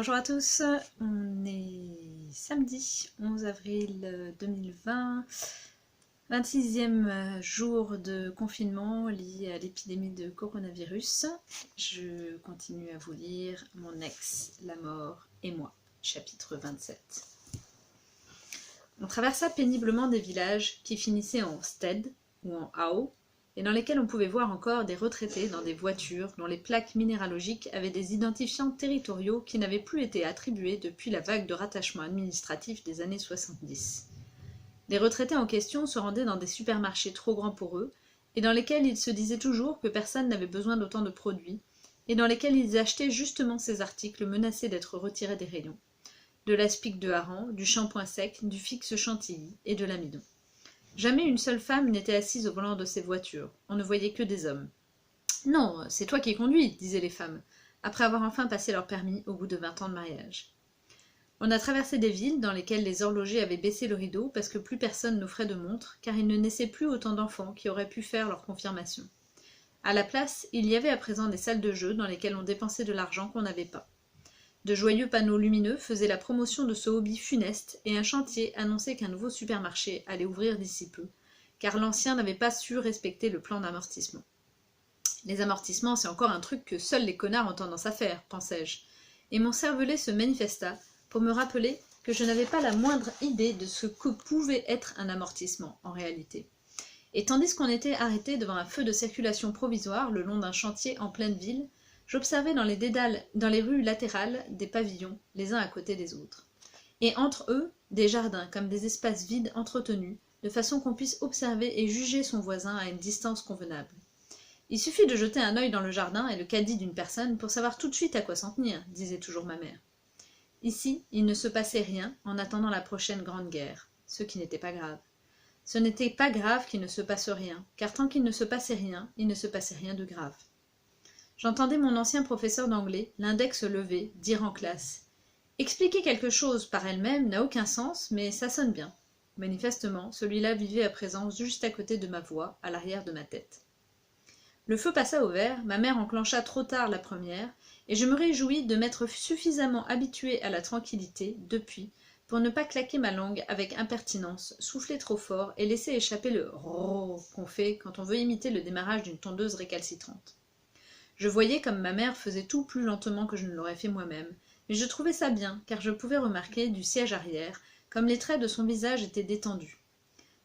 Bonjour à tous, on est samedi 11 avril 2020, 26e jour de confinement lié à l'épidémie de coronavirus. Je continue à vous lire Mon ex, la mort et moi, chapitre 27. On traversa péniblement des villages qui finissaient en stead ou en ao, et dans lesquels on pouvait voir encore des retraités dans des voitures dont les plaques minéralogiques avaient des identifiants territoriaux qui n'avaient plus été attribués depuis la vague de rattachement administratif des années 70. Les retraités en question se rendaient dans des supermarchés trop grands pour eux, et dans lesquels ils se disaient toujours que personne n'avait besoin d'autant de produits, et dans lesquels ils achetaient justement ces articles menacés d'être retirés des rayons. De l'aspic de hareng, du shampoing sec, du fixe chantilly et de l'amidon. Jamais une seule femme n'était assise au volant de ces voitures, on ne voyait que des hommes. « Non, c'est toi qui conduis, » disaient les femmes, après avoir enfin passé leur permis au bout de 20 ans de mariage. On a traversé des villes dans lesquelles les horlogers avaient baissé le rideau parce que plus personne n'offrait de montres, car il ne naissait plus autant d'enfants qui auraient pu faire leur confirmation. À la place, il y avait à présent des salles de jeu dans lesquelles on dépensait de l'argent qu'on n'avait pas. De joyeux panneaux lumineux faisaient la promotion de ce hobby funeste et un chantier annonçait qu'un nouveau supermarché allait ouvrir d'ici peu, car l'ancien n'avait pas su respecter le plan d'amortissement. Les amortissements, c'est encore un truc que seuls les connards ont tendance à faire, pensai-je, et mon cervelet se manifesta pour me rappeler que je n'avais pas la moindre idée de ce que pouvait être un amortissement en réalité. Et tandis qu'on était arrêté devant un feu de circulation provisoire le long d'un chantier en pleine ville, j'observais dans les dédales, dans les rues latérales, des pavillons, les uns à côté des autres. Et entre eux, des jardins comme des espaces vides entretenus, de façon qu'on puisse observer et juger son voisin à une distance convenable. Il suffit de jeter un œil dans le jardin et le caddie d'une personne pour savoir tout de suite à quoi s'en tenir, disait toujours ma mère. Ici, il ne se passait rien en attendant la prochaine grande guerre, ce qui n'était pas grave. Ce n'était pas grave qu'il ne se passe rien, car tant qu'il ne se passait rien, il ne se passait rien de grave. J'entendais mon ancien professeur d'anglais, l'index levé, dire en classe « Expliquer quelque chose par elle-même n'a aucun sens, mais ça sonne bien. » Manifestement, celui-là vivait à présent juste à côté de ma voix, à l'arrière de ma tête. Le feu passa au vert, ma mère enclencha trop tard la première, et je me réjouis de m'être suffisamment habituée à la tranquillité, depuis, pour ne pas claquer ma langue avec impertinence, souffler trop fort et laisser échapper le « rrrr » qu'on fait quand on veut imiter le démarrage d'une tondeuse récalcitrante. Je voyais comme ma mère faisait tout plus lentement que je ne l'aurais fait moi-même, mais je trouvais ça bien, car je pouvais remarquer, du siège arrière, comme les traits de son visage étaient détendus.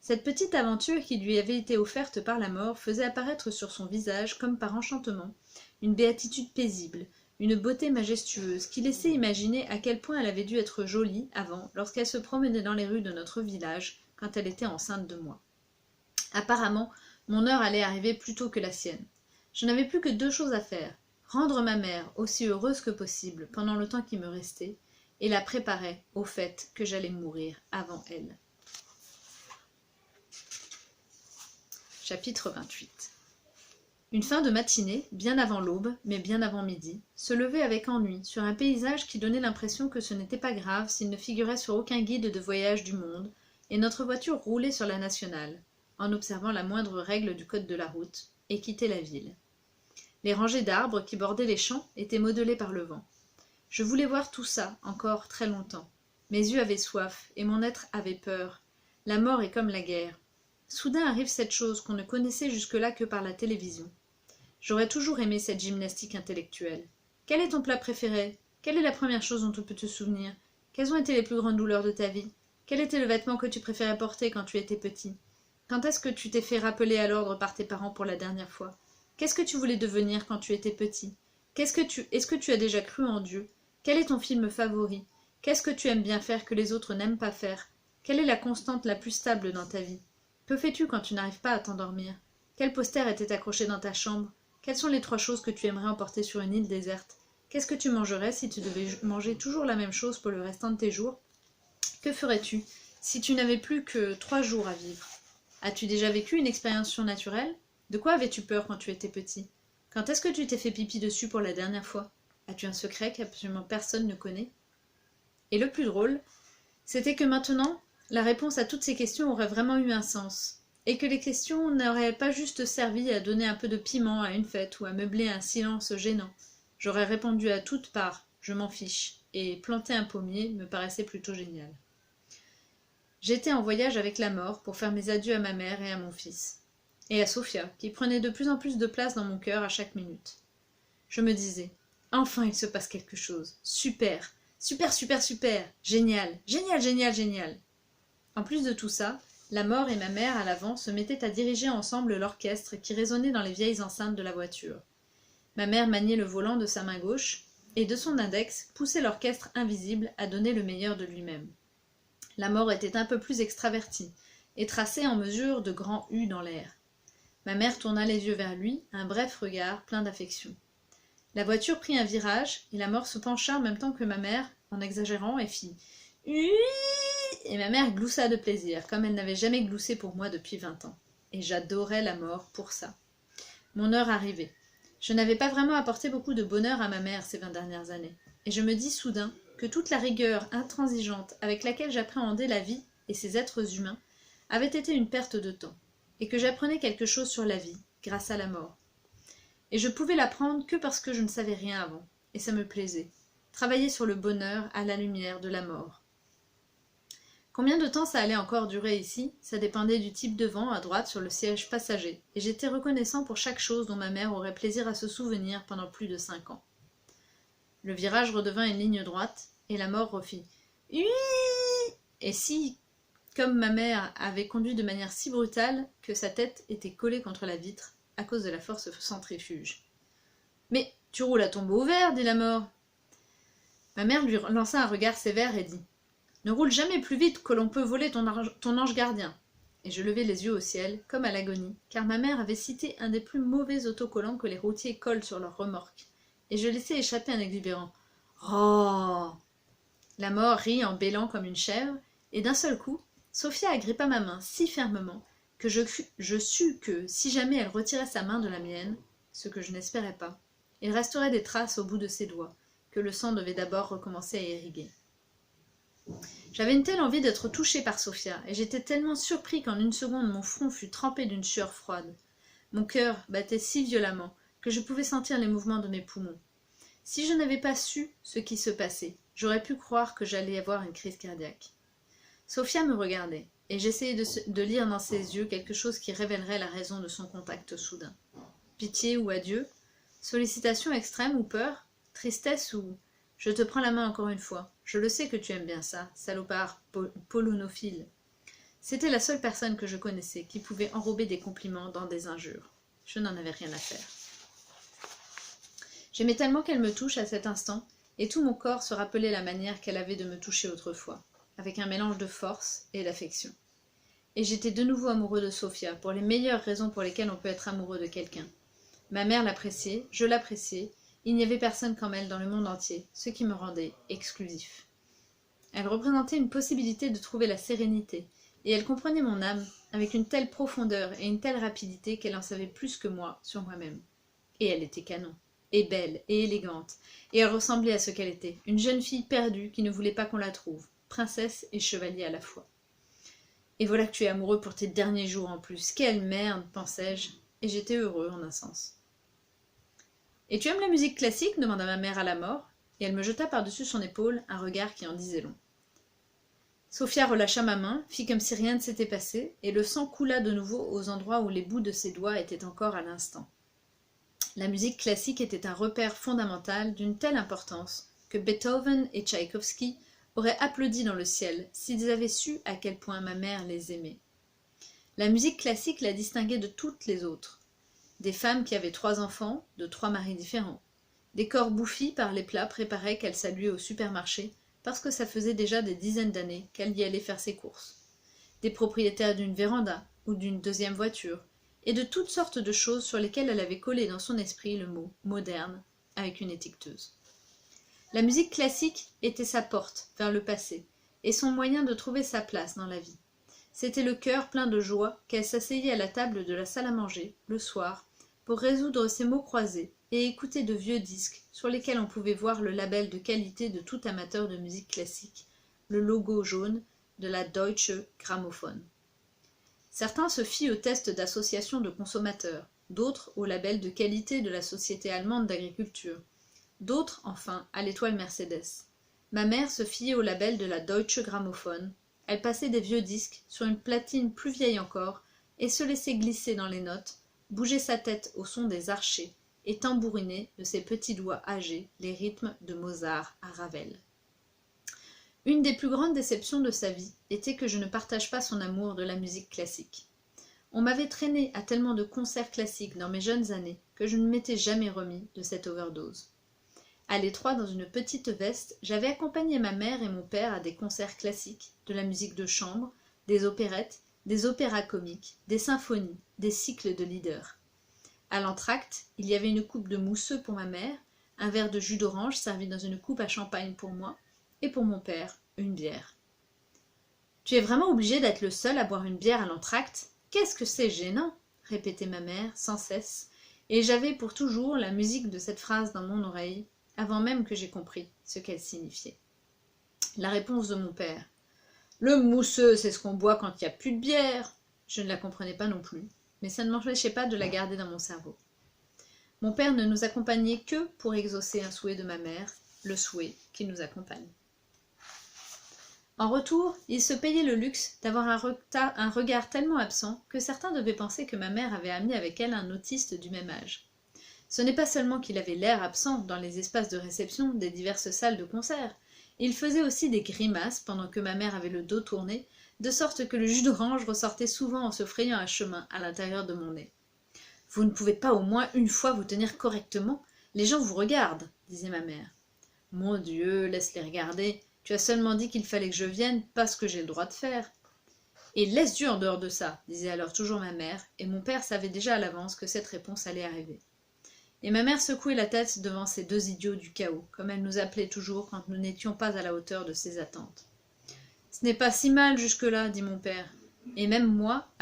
Cette petite aventure qui lui avait été offerte par la mort faisait apparaître sur son visage, comme par enchantement, une béatitude paisible, une beauté majestueuse, qui laissait imaginer à quel point elle avait dû être jolie avant, lorsqu'elle se promenait dans les rues de notre village, quand elle était enceinte de moi. Apparemment, mon heure allait arriver plus tôt que la sienne. Je n'avais plus que 2 choses à faire, rendre ma mère aussi heureuse que possible pendant le temps qui me restait, et la préparer au fait que j'allais mourir avant elle. Chapitre 28. Une fin de matinée, bien avant l'aube, mais bien avant midi, se levait avec ennui sur un paysage qui donnait l'impression que ce n'était pas grave s'il ne figurait sur aucun guide de voyage du monde, et notre voiture roulait sur la nationale, en observant la moindre règle du code de la route, et quittait la ville. Les rangées d'arbres qui bordaient les champs étaient modelées par le vent. Je voulais voir tout ça encore très longtemps. Mes yeux avaient soif, et mon être avait peur. La mort est comme la guerre. Soudain arrive cette chose qu'on ne connaissait jusque-là que par la télévision. J'aurais toujours aimé cette gymnastique intellectuelle. Quel est ton plat préféré? Quelle est la première chose dont tu peux te souvenir? Quelles ont été les plus grandes douleurs de ta vie? Quel était le vêtement que tu préférais porter quand tu étais petit? Quand est-ce que tu t'es fait rappeler à l'ordre par tes parents pour la dernière fois? Qu'est-ce que tu voulais devenir quand tu étais petit? Est-ce que tu as déjà cru en Dieu? Quel est ton film favori? Qu'est-ce que tu aimes bien faire que les autres n'aiment pas faire? Quelle est la constante la plus stable dans ta vie? Que fais-tu quand tu n'arrives pas à t'endormir? Quel poster était accroché dans ta chambre? Quelles sont les 3 choses que tu aimerais emporter sur une île déserte? Qu'est-ce que tu mangerais si tu devais manger toujours la même chose pour le restant de tes jours? Que ferais-tu si tu n'avais plus que 3 jours à vivre? As-tu déjà vécu une expérience surnaturelle? De quoi avais-tu peur quand tu étais petit? Quand est-ce que tu t'es fait pipi dessus pour la dernière fois? As-tu un secret qu'absolument personne ne connaît? Et le plus drôle, c'était que maintenant, la réponse à toutes ces questions aurait vraiment eu un sens, et que les questions n'auraient pas juste servi à donner un peu de piment à une fête ou à meubler un silence gênant. J'aurais répondu à toutes par je m'en fiche, et planter un pommier me paraissait plutôt génial. J'étais en voyage avec la mort pour faire mes adieux à ma mère et à mon fils, et à Sophia, qui prenait de plus en plus de place dans mon cœur à chaque minute. Je me disais, enfin il se passe quelque chose, super, super, super, super, génial, génial, génial, génial. En plus de tout ça, la mort et ma mère à l'avant se mettaient à diriger ensemble l'orchestre qui résonnait dans les vieilles enceintes de la voiture. Ma mère maniait le volant de sa main gauche, et de son index poussait l'orchestre invisible à donner le meilleur de lui-même. La mort était un peu plus extravertie, et traçait en mesure de grands U dans l'air. Ma mère tourna les yeux vers lui, un bref regard plein d'affection. La voiture prit un virage, et la mort se pencha en même temps que ma mère, en exagérant, et fit « Ui !» Et ma mère gloussa de plaisir, comme elle n'avait jamais gloussé pour moi depuis 20 ans. Et j'adorais la mort pour ça. Mon heure arrivait. Je n'avais pas vraiment apporté beaucoup de bonheur à ma mère ces 20 dernières années, et je me dis soudain que toute la rigueur intransigeante avec laquelle j'appréhendais la vie et ses êtres humains avait été une perte de temps, et que j'apprenais quelque chose sur la vie, grâce à la mort. Et je pouvais l'apprendre que parce que je ne savais rien avant, et ça me plaisait. Travailler sur le bonheur à la lumière de la mort. Combien de temps ça allait encore durer ici, ça dépendait du type de vent à droite sur le siège passager, et j'étais reconnaissant pour chaque chose dont ma mère aurait plaisir à se souvenir pendant plus de 5 ans. Le virage redevint une ligne droite, et la mort refit « Ui !» Et si, comme ma mère avait conduit de manière si brutale que sa tête était collée contre la vitre, à cause de la force centrifuge. « Mais tu roules à tombeau ouvert, dit la mort. Ma mère lui lança un regard sévère et dit « Ne roule jamais plus vite que l'on peut voler ton ange gardien. » Et je levai les yeux au ciel, comme à l'agonie, car ma mère avait cité un des plus mauvais autocollants que les routiers collent sur leurs remorques, et je laissai échapper un exubérant « Oh !» La mort rit en bêlant comme une chèvre, et d'un seul coup, Sophia agrippa ma main si fermement que je sus que, si jamais elle retirait sa main de la mienne, ce que je n'espérais pas, il resterait des traces au bout de ses doigts, que le sang devait d'abord recommencer à irriguer. J'avais une telle envie d'être touché par Sophia, et j'étais tellement surpris qu'en une seconde mon front fut trempé d'une sueur froide. Mon cœur battait si violemment que je pouvais sentir les mouvements de mes poumons. Si je n'avais pas su ce qui se passait, j'aurais pu croire que j'allais avoir une crise cardiaque. Sophia me regardait, et j'essayais de lire dans ses yeux quelque chose qui révélerait la raison de son contact soudain. Pitié ou adieu? Sollicitation extrême ou peur? Tristesse ou... Je te prends la main encore une fois. Je le sais que tu aimes bien ça, salopard polonophile. C'était la seule personne que je connaissais qui pouvait enrober des compliments dans des injures. Je n'en avais rien à faire. J'aimais tellement qu'elle me touche à cet instant, et tout mon corps se rappelait la manière qu'elle avait de me toucher autrefois, avec un mélange de force et d'affection. Et j'étais de nouveau amoureux de Sophia, pour les meilleures raisons pour lesquelles on peut être amoureux de quelqu'un. Ma mère l'appréciait, je l'appréciais, il n'y avait personne comme elle dans le monde entier, ce qui me rendait exclusif. Elle représentait une possibilité de trouver la sérénité, et elle comprenait mon âme avec une telle profondeur et une telle rapidité qu'elle en savait plus que moi sur moi-même. Et elle était canon, et belle, et élégante, et elle ressemblait à ce qu'elle était, une jeune fille perdue qui ne voulait pas qu'on la trouve, princesse et chevalier à la fois. Et voilà que tu es amoureux pour tes derniers jours en plus, quelle merde, pensais-je, et j'étais heureux en un sens. « Et tu aimes la musique classique ?» demanda ma mère à la mort, et elle me jeta par-dessus son épaule un regard qui en disait long. Sophia relâcha ma main, fit comme si rien ne s'était passé, et le sang coula de nouveau aux endroits où les bouts de ses doigts étaient encore à l'instant. La musique classique était un repère fondamental d'une telle importance que Beethoven et Tchaïkovski auraient applaudi dans le ciel s'ils avaient su à quel point ma mère les aimait. La musique classique la distinguait de toutes les autres. Des femmes qui avaient 3 enfants, de 3 maris différents. Des corps bouffis par les plats préparés qu'elle saluait au supermarché, parce que ça faisait déjà des dizaines d'années qu'elle y allait faire ses courses. Des propriétaires d'une véranda ou d'une 2e voiture, et de toutes sortes de choses sur lesquelles elle avait collé dans son esprit le mot « moderne » avec une étiqueteuse. La musique classique était sa porte vers le passé, et son moyen de trouver sa place dans la vie. C'était le cœur plein de joie qu'elle s'asseyait à la table de la salle à manger, le soir, pour résoudre ses mots croisés et écouter de vieux disques sur lesquels on pouvait voir le label de qualité de tout amateur de musique classique, le logo jaune de la Deutsche Grammophon. Certains se fient aux tests d'association de consommateurs, d'autres au label de qualité de la Société allemande d'agriculture, d'autres, enfin, à l'étoile Mercedes. Ma mère se fiait au label de la Deutsche Grammophon. Elle passait des vieux disques sur une platine plus vieille encore et se laissait glisser dans les notes, bouger sa tête au son des archets et tambouriner de ses petits doigts âgés les rythmes de Mozart à Ravel. Une des plus grandes déceptions de sa vie était que je ne partage pas son amour de la musique classique. On m'avait traîné à tellement de concerts classiques dans mes jeunes années que je ne m'étais jamais remis de cette overdose. À l'étroit dans une petite veste, j'avais accompagné ma mère et mon père à des concerts classiques, de la musique de chambre, des opérettes, des opéras comiques, des symphonies, des cycles de leaders. À l'entracte, il y avait une coupe de mousseux pour ma mère, un verre de jus d'orange servi dans une coupe à champagne pour moi, et pour mon père, une bière. « Tu es vraiment obligé d'être le seul à boire une bière à l'entracte ? Qu'est-ce que c'est gênant !» répétait ma mère sans cesse, et j'avais pour toujours la musique de cette phrase dans mon oreille, avant même que j'aie compris ce qu'elle signifiait. La réponse de mon père. « Le mousseux, c'est ce qu'on boit quand il n'y a plus de bière !» Je ne la comprenais pas non plus, mais ça ne m'empêchait pas de la garder dans mon cerveau. Mon père ne nous accompagnait que pour exaucer un souhait de ma mère, le souhait qu'il nous accompagne. En retour, il se payait le luxe d'avoir un regard tellement absent que certains devaient penser que ma mère avait amené avec elle un autiste du même âge. Ce n'est pas seulement qu'il avait l'air absent dans les espaces de réception des diverses salles de concert, il faisait aussi des grimaces pendant que ma mère avait le dos tourné, de sorte que le jus d'orange ressortait souvent en se frayant un chemin à l'intérieur de mon nez. « Vous ne pouvez pas au moins une fois vous tenir correctement ? Les gens vous regardent, » disait ma mère. « Mon Dieu, laisse-les regarder. Tu as seulement dit qu'il fallait que je vienne parce que j'ai le droit de faire. » « Et laisse Dieu en dehors de ça, » disait alors toujours ma mère, et mon père savait déjà à l'avance que cette réponse allait arriver. Et ma mère secouait la tête devant ces deux idiots du chaos, comme elle nous appelait toujours quand nous n'étions pas à la hauteur de ses attentes. « Ce n'est pas si mal jusque-là, » dit mon père, et même moi,